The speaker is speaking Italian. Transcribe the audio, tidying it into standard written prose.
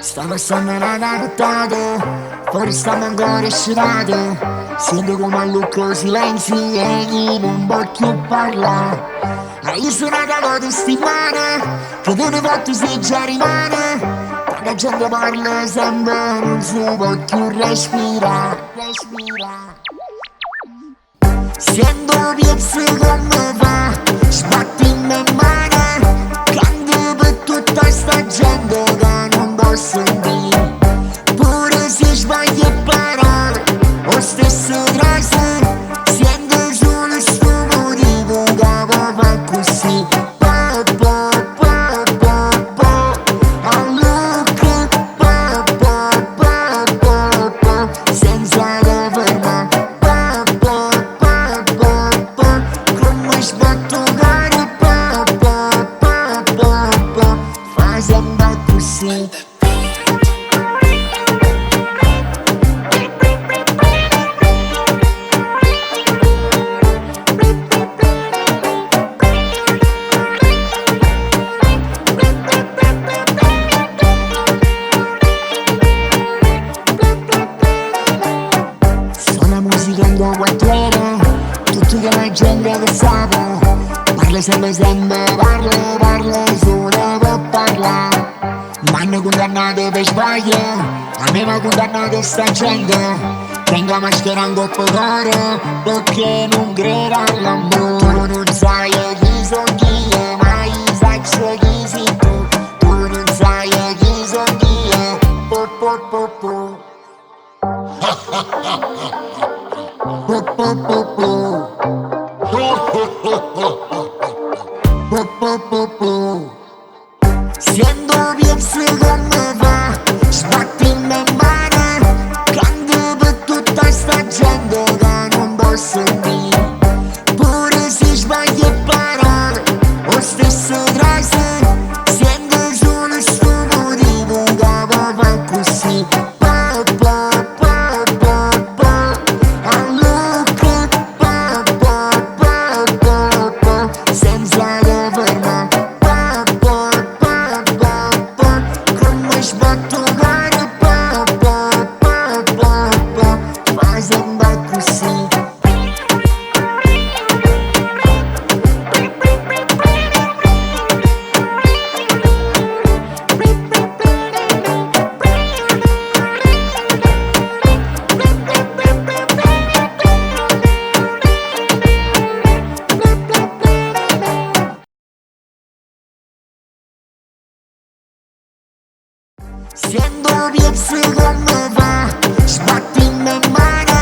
Sta passando una nottata, fuori stiamo ancora scivolati. Sento come a lucco silenzi e chi non può più parlare. Io sono una testimone, che tu ne fatto se già rimane. La gente parla sempre, non si può più respirare. Sento piezze come fa, sbatti in mano. Canto per tutta sta gente che non può sentire. Pure se sbaglio parole, o stesso frase, sento solo sto motivo che va così. Musicando quartiere, tutti che la gente che sape. Parla sempre, parla solo per parlare. M'hanno condannato per sbaglio, a me m'ha condannato sta gente. Tengo maschera in coppa d'oro, perché non credo all'amore. Tu non sai chi sono io, ma io sai chi sei tu. Tu non sai chi sono io, po. Sento piezze come fa, sbatti in mano. Canto per tutta sta gente che non può sentire. Pure se sbaglio parole, o stesso frase, sento solo sto motivo che va così. Sento piezze come fa, sbatti in mano.